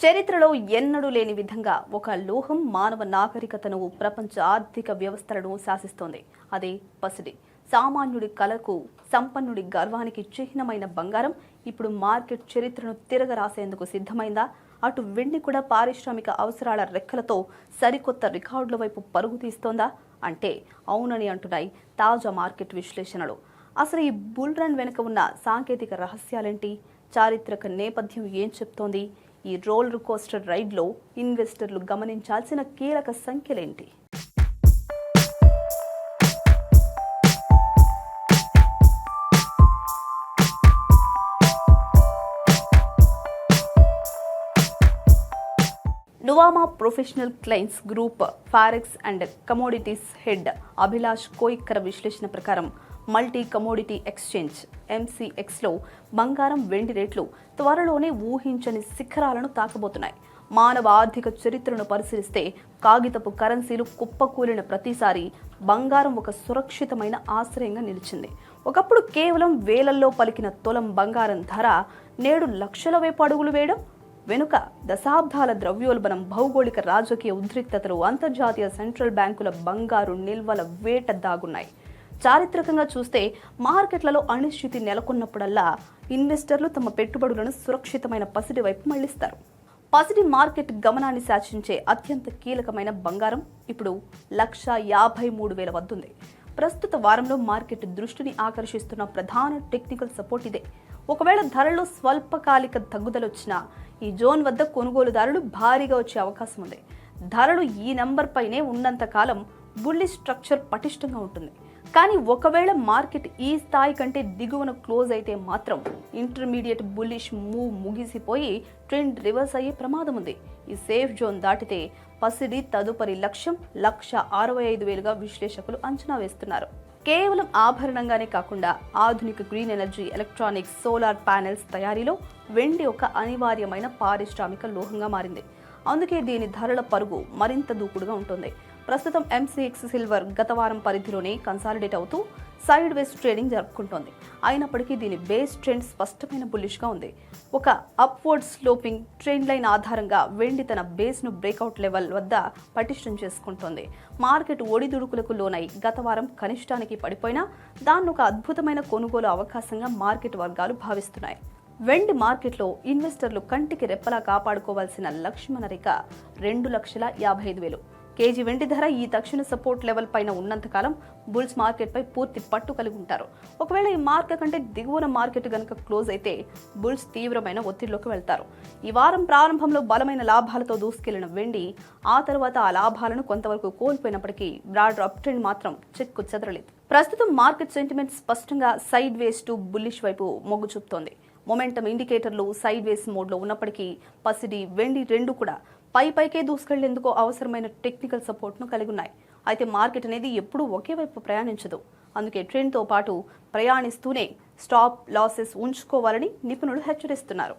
చరిత్రలో ఎన్నడూ లేని విధంగా ఒక లోహం మానవ నాగరికతను ప్రపంచ ఆర్థిక వ్యవస్థలను శాసిస్తోంది. అదే పసిడి. సామాన్యుడి కళకు, సంపన్నుడి గర్వానికి చిహ్నమైన బంగారం ఇప్పుడు మార్కెట్ చరిత్రను తిరగరాసేందుకు సిద్ధమైందా? అటు వెండి కూడా పారిశ్రామిక అవసరాల రెక్కలతో సరికొత్త రికార్డుల వైపు పరుగు తీస్తోందా? అంటే అవునని అంటున్నాయి తాజా మార్కెట్ విశ్లేషణలు. అసలు ఈ బుల్ రన్ వెనుక ఉన్న సాంకేతిక రహస్యాలేంటి? చారిత్రక నేపథ్యం ఏం చెప్తోంది? ఈ రోలర్ కోస్టర్ రైడ్లో ఇన్వెస్టర్లు గమనించాల్సిన కీలక సంఖ్యలేంటి? Nuvama professional clients group forex and commodities head Abhilash Koyikkara విశ్లేషణ ప్రకారం మల్టీ కమోడిటీ ఎక్స్చేంజ్ MCXలో బంగారం, వెండి రేట్లు త్వరలోనే ఊహించని శిఖరాలను తాకబోతున్నాయి. మానవ ఆర్థిక చరిత్రను పరిశీలిస్తే కాగితపు కరెన్సీలు కుప్పకూలిన ప్రతిసారి బంగారం ఒక సురక్షితమైన ఆశ్రయంగా నిలిచింది. ఒకప్పుడు కేవలం వేలల్లో పలికిన తులం బంగారం ధర నేడు లక్షల వైపు అడుగులు వేయడం వెనుక దశాబ్దాల ద్రవ్యోల్బణం, భౌగోళిక రాజకీయ ఉద్రిక్తతలు, అంతర్జాతీయ సెంట్రల్ బ్యాంకుల బంగారు నిల్వల వేట దాగున్నాయి. చారిత్రకంగా చూస్తే మార్కెట్లలో అనిశ్చితి నెలకొన్నప్పుడల్లా ఇన్వెస్టర్లు తమ పెట్టుబడులను సురక్షితమైన పసిడి వైపు మళ్లిస్తారు. పసిడి మార్కెట్ గమనాన్ని శాసించే అత్యంత కీలకమైన బంగారం ఇప్పుడు 1,53,000 వద్దుంది. ప్రస్తుత వారంలో మార్కెట్ దృష్టిని ఆకర్షిస్తున్న ప్రధాన టెక్నికల్ సపోర్ట్ ఇదే. ఒకవేళ ధరల్లో స్వల్పకాలిక తగ్గుదలొచ్చినా ఈ జోన్ వద్ద కొనుగోలుదారులు భారీగా వచ్చే అవకాశం ఉంది. ధరలు ఈ నంబర్ పైనే ఉన్నంత కాలం బుల్లిష్ స్ట్రక్చర్ పటిష్టంగా ఉంటుంది. కానీ ఒకవేళ మార్కెట్ ఈ స్థాయి కంటే దిగువన క్లోజ్ అయితే మాత్రం ఇంటర్మీడియట్ బుల్లిష్ మూవ్ ముగిసిపోయి ట్రెండ్ రివర్స్ అయ్యే ప్రమాదం ఉంది. ఈ సేఫ్ జోన్ దాటితే పసిడి తదుపరి లక్ష్యం 1,65,000గా విశ్లేషకులు అంచనా వేస్తున్నారు. కేవలం ఆభరణంగానే కాకుండా ఆధునిక green energy, electronics, solar panels తయారీలో వెండి ఒక అనివార్యమైన పారిశ్రామిక లోహంగా మారింది. అందుకే దీని ధరల పరుగు మరింత దూకుడుగా ఉంటుంది. ప్రస్తుతం MCX సిల్వర్ గత వారం పరిధిలోనే కన్సాలిడేట్ అవుతూ సైడ్ వేస్ ట్రేడింగ్ జరుపుకుంటోంది. అయినప్పటికీ దీని బేస్ ట్రెండ్ స్పష్టమైన బుల్లిష్గా ఉంది. ఒక అప్వర్డ్ స్లోపింగ్ ట్రెండ్ లైన్ ఆధారంగా వెండి తన బేస్ను బ్రేక్అవుట్ లెవెల్ వద్ద పటిష్టం చేసుకుంటోంది. మార్కెట్ ఒడిదుడుకులకు లోనై గత వారం కనిష్టానికి పడిపోయినా దాన్ని ఒక అద్భుతమైన కొనుగోలు అవకాశంగా మార్కెట్ వర్గాలు భావిస్తున్నాయి. వెండి మార్కెట్లో ఇన్వెస్టర్లు కంటికి రెప్పలా కాపాడుకోవాల్సిన లక్ష్మణ రేఖ 2,55,000. కేజీ వెండి ధర ఈ తక్షణ సపోర్ట్ లెవెల్ పైన ఉన్నంతకాలం బుల్స్ మార్కెట్ పై పూర్తి పట్టు కలిగి ఉంటారు. ఒకవేళ ఈ మార్కెట్ కంటే దిగువన మార్కెట్ గనుక క్లోజ్ అయితే బుల్స్ తీవ్రమైన ఒత్తిడిలోకి వెళ్తారు. ఈ వారం ప్రారంభంలో బలమైన లాభాలతో దూసుకెళ్లిన వెండి ఆ తర్వాత ఆ లాభాలను కొంతవరకు కోల్పోయినప్పటికీ బ్రాడ్ అప్ ట్రెండ్ మాత్రం చెక్కు చెదరలేదు. ప్రస్తుతం మార్కెట్ సెంటిమెంట్ స్పష్టంగా సైడ్ వేస్ టు బుల్లిష్ వైపు మొగ్గు చూపుతోంది. మొమెంటం ఇండికేటర్లు సైడ్ వేస్ మోడ్లో ఉన్నప్పటికీ పసిడి, వెండి రెండు కూడా పైకే దూసుకెళ్లేందుకు అవసరమైన టెక్నికల్ సపోర్ట్ను కలిగి ఉన్నాయి. అయితే మార్కెట్ అనేది ఎప్పుడూ ఒకే వైపు ప్రయాణించదు. అందుకే ట్రెండ్తో పాటు ప్రయాణిస్తూనే స్టాప్ లాసెస్ ఉంచుకోవాలని నిపుణులు హెచ్చరిస్తున్నారు.